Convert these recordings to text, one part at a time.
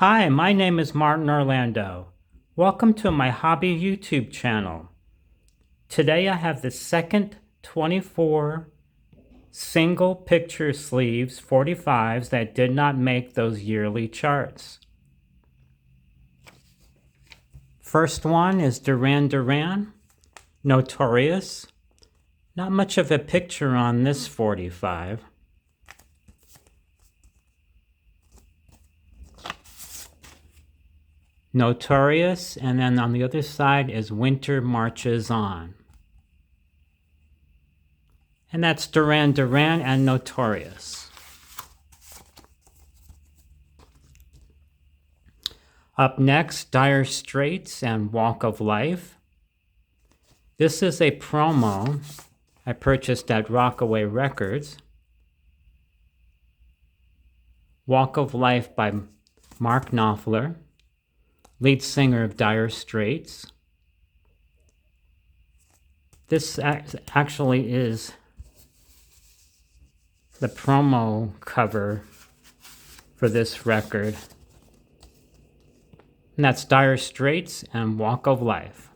Hi, my name is Martin Orlando. Welcome to my hobby YouTube channel. Today I have the second 24 single picture sleeves 45s that did not make those yearly charts. First one is Duran Duran, Notorious. Not much of a picture on this 45. Notorious, and then on the other side is Winter Marches On. And that's Duran Duran and Notorious. Up next, Dire Straits and Walk of Life. This is a promo I purchased at Rockaway Records. Walk of Life by Mark Knopfler, lead singer of Dire Straits. This actually is the promo cover for this record. And that's Dire Straits and Walk of Life.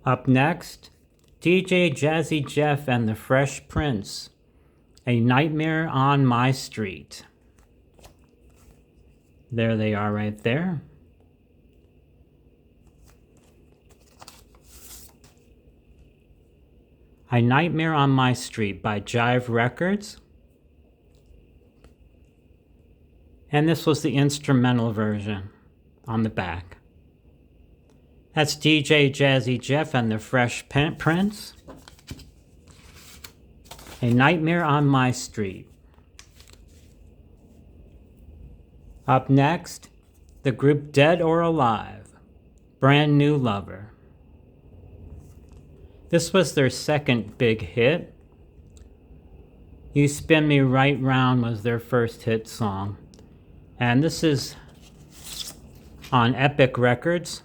Up next, DJ Jazzy Jeff and the Fresh Prince, A Nightmare on My Street. There they are right there. A Nightmare on My Street by Jive Records. And this was the instrumental version on the back. That's DJ Jazzy Jeff and the Fresh Prince. A Nightmare on My Street. Up next, the group Dead or Alive, Brand New Lover. This was their second big hit. You Spin Me Right Round was their first hit song. And this is on Epic Records.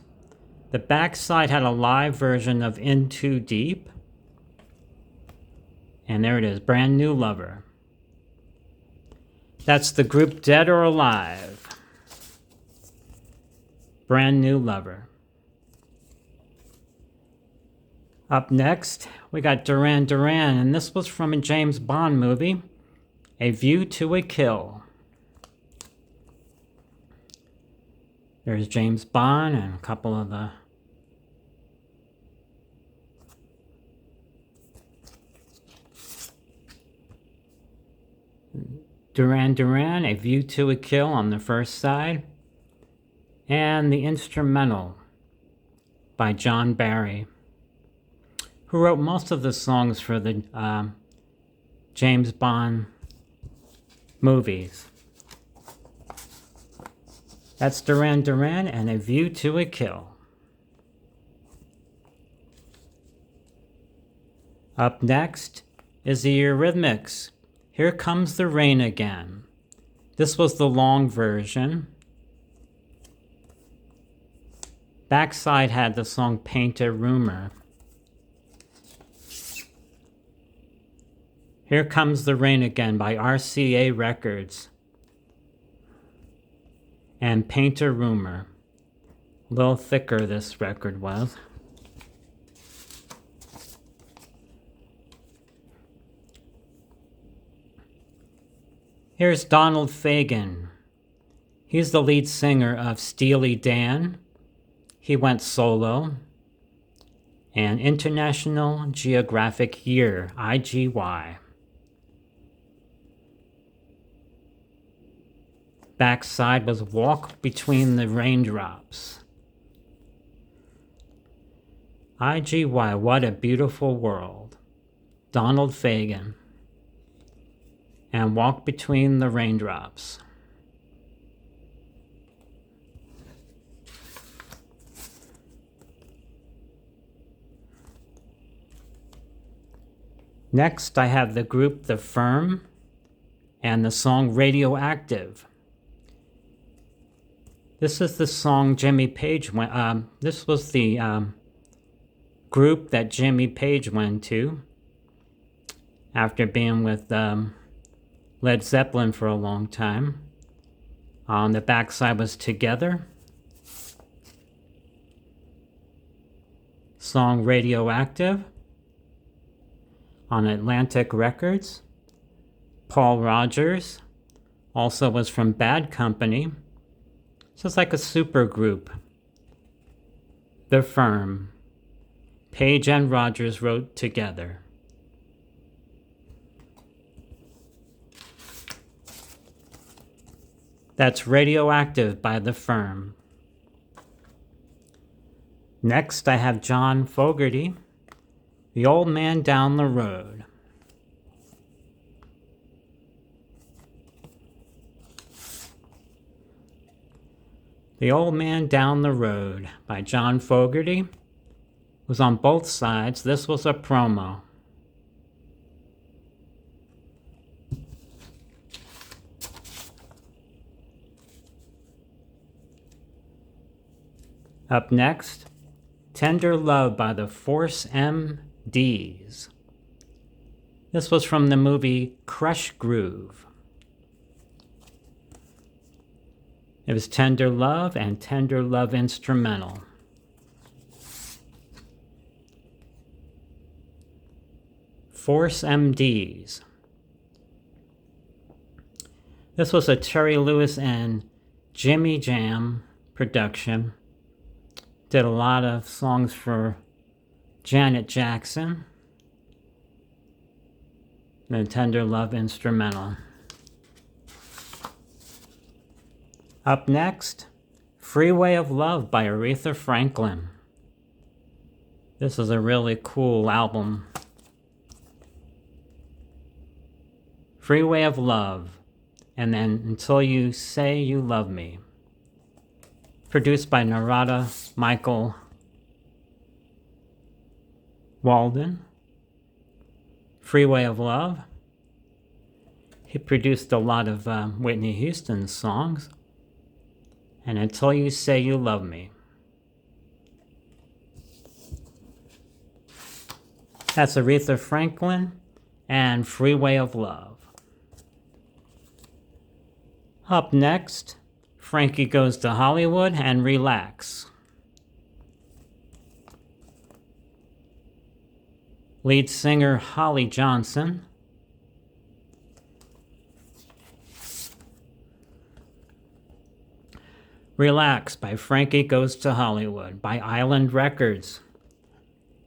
The backside had a live version of In Too Deep. And there it is, Brand New Lover. That's the group Dead or Alive. Brand New Lover. Up next, we got Duran Duran, and this was from a James Bond movie, A View to a Kill. There's James Bond and a couple of the Duran Duran, A View to a Kill on the first side, and the instrumental by John Barry, who wrote most of the songs for the James Bond movies. That's Duran Duran and A View to a Kill. Up next is the Eurythmics, Here Comes the Rain Again. This was the long version. Backside had the song Paint a Rumor. Here Comes the Rain Again by RCA Records. And Paint a Rumor. A little thicker this record was. Here's Donald Fagen. He's the lead singer of Steely Dan. He went solo. And International Geographic Year, IGY. Backside was Walk Between the Raindrops. IGY, What a Beautiful World. Donald Fagen. And Walk Between the Raindrops. Next, I have the group The Firm and the song Radioactive. This is the song Jimmy Page went. This was the group that Jimmy Page went to after being with Led Zeppelin for a long time. On the backside was Together. Song Radioactive on Atlantic Records. Paul Rogers also was from Bad Company. So it's like a super group. The Firm. Page and Rogers wrote together. That's Radioactive by The Firm. Next, I have John Fogerty, The Old Man Down the Road. The Old Man Down the Road by John Fogerty was on both sides. This was a promo. Up next, Tender Love by the Force MDs. This was from the movie Crush Groove. It was Tender Love and Tender Love Instrumental. Force MDs. This was a Terry Lewis and Jimmy Jam production. Did a lot of songs for Janet Jackson. The Tender Love Instrumental. Up next, Freeway of Love by Aretha Franklin. This is a really cool album. Freeway of Love, and then Until You Say You Love Me. Produced by Narada Michael Walden. Freeway of Love. He produced a lot of Whitney Houston's songs. And Until You Say You Love Me. That's Aretha Franklin and Freeway of Love. Up next, Frankie Goes to Hollywood and Relax. Lead singer Holly Johnson. Relax by Frankie Goes to Hollywood by Island Records.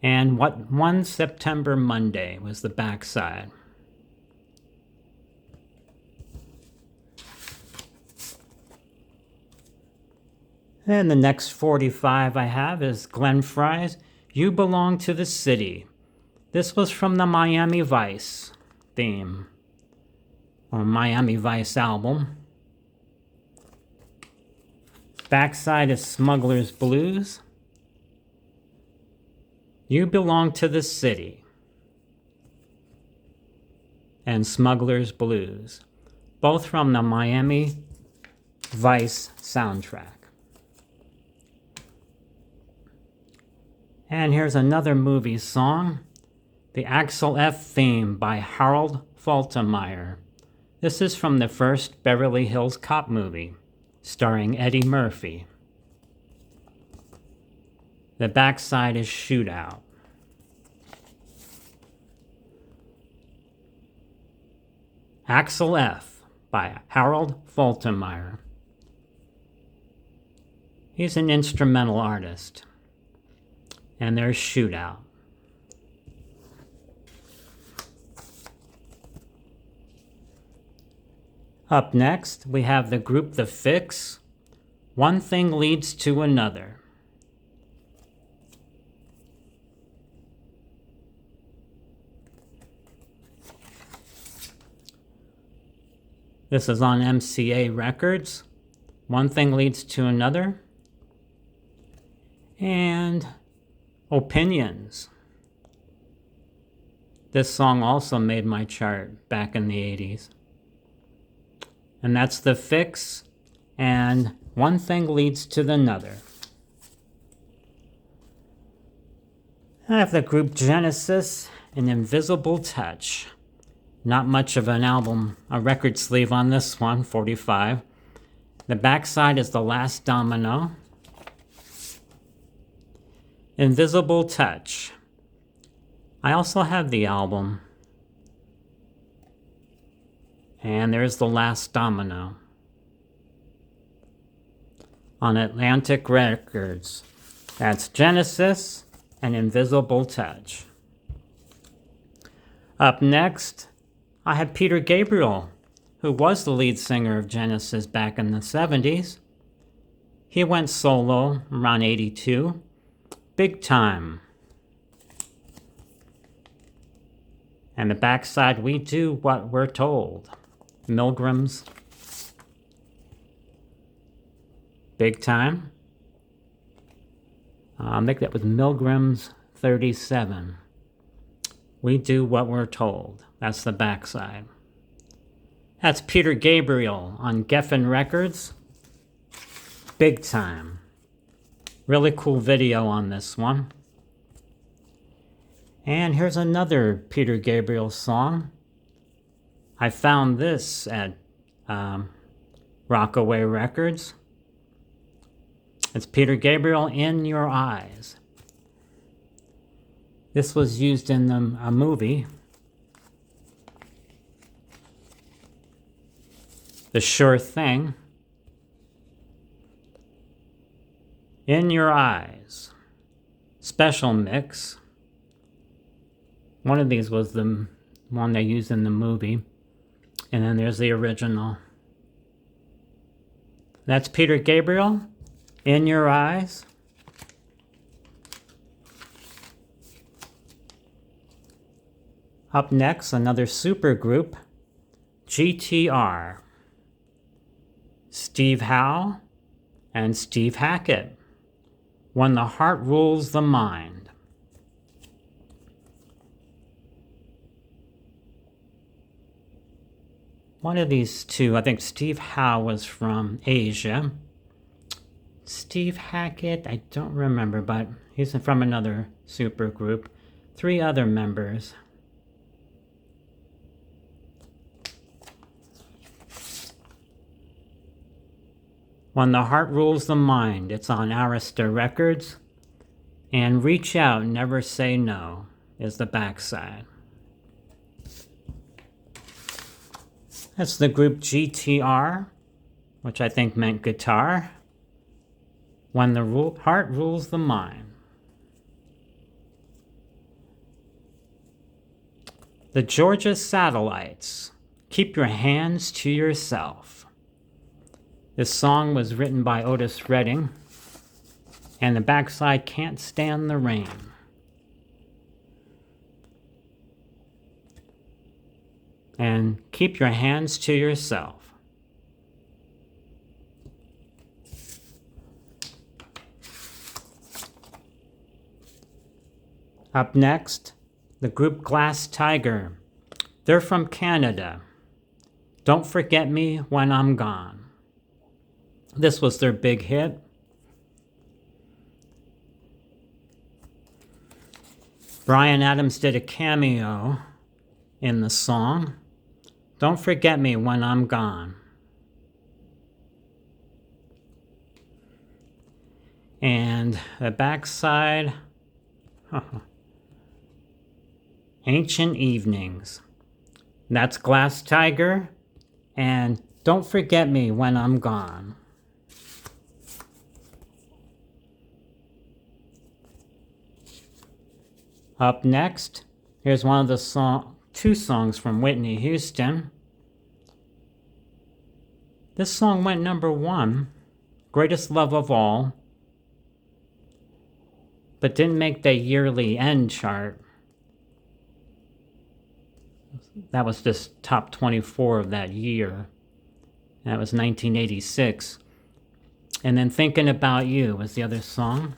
And What One September Monday was the backside. And the next 45 I have is Glenn Frey's You Belong to the City. This was from the Miami Vice theme, or Miami Vice album. Backside is Smuggler's Blues. You Belong to the City. And Smuggler's Blues. Both from the Miami Vice soundtrack. And here's another movie song. The Axel F theme by Harold Faltermeyer. This is from the first Beverly Hills Cop movie, starring Eddie Murphy. The backside is Shootout. Axel F by Harold Faltermeyer. He's an instrumental artist. And there's Shootout. Up next, we have the group The Fix. One Thing Leads to Another. This is on MCA Records. One Thing Leads to Another. And Opinions. This song also made my chart back in the 80s. And that's The Fix and One Thing Leads to Another. I have the group Genesis and Invisible Touch. Not much of an album, a record sleeve on this one, 45. The backside is The Last Domino. Invisible Touch. I also have the album. And there's The Last Domino on Atlantic Records. That's Genesis and Invisible Touch. Up next, I have Peter Gabriel, who was the lead singer of Genesis back in the 70s. He went solo around 82. Big Time. And the backside, We Do What We're Told. Milgram's Big Time. I think that was Milgram's 37. We Do What We're Told. That's the backside. That's Peter Gabriel on Geffen Records. Big Time. Really cool video on this one. And here's another Peter Gabriel song. I found this at Rockaway Records. It's Peter Gabriel, In Your Eyes. This was used in a movie, The Sure Thing. In Your Eyes. Special mix. One of these was the one they used in the movie. And then there's the original. That's Peter Gabriel, In Your Eyes. Up next, another super group, GTR. Steve Howe and Steve Hackett. When the Heart Rules the Mind. One of these two, I think Steve Howe was from Asia. Steve Hackett, I don't remember, but he's from another supergroup. 3 other members. When the Heart Rules the Mind, it's on Arista Records. And Reach Out, Never Say No is the backside. That's the group GTR, which I think meant guitar. When the Heart Rules the Mind. The Georgia Satellites, Keep Your Hands to Yourself. This song was written by Otis Redding, and the backside, Can't Stand the Rain. And Keep Your Hands to Yourself. Up next, the group Glass Tiger. They're from Canada. Don't Forget Me When I'm Gone. This was their big hit. Bryan Adams did a cameo in the song. Don't Forget Me When I'm Gone. And the backside, Ancient Evenings. That's Glass Tiger and Don't Forget Me When I'm Gone. Up next, here's one of the 2 songs from Whitney Houston. This song went number 1, Greatest Love of All, but didn't make the yearly end chart. That was just top 24 of that year. That was 1986. And then Thinking About You was the other song.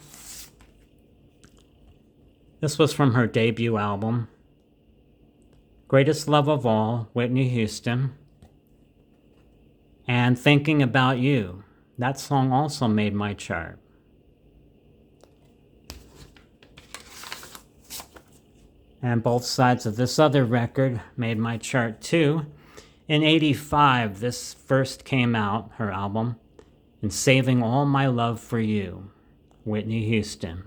This was from her debut album, Greatest Love of All, Whitney Houston. And Thinking About You. That song also made my chart. And both sides of this other record made my chart too. In '85, this first came out, her album, and Saving All My Love for You, Whitney Houston.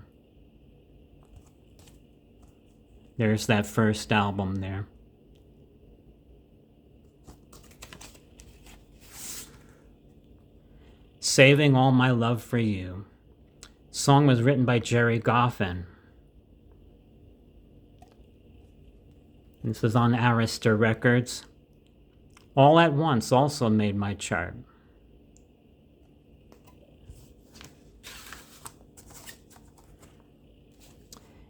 There's that first album there. Saving All My Love for You. Song was written by Jerry Goffin. This is on Arista Records. All at Once also made my chart.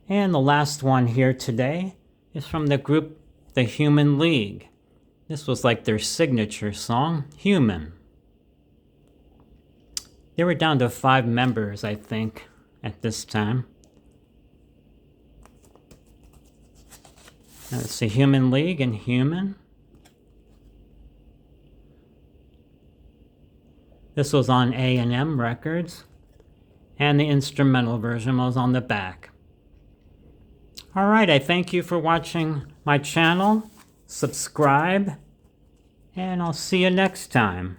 And the last one here today is from the group The Human League. This was like their signature song, Human. They were down to 5 members, I think, at this time. That's the Human League and Human. This was on A&M Records, and the instrumental version was on the back. All right, I thank you for watching my channel. Subscribe, and I'll see you next time.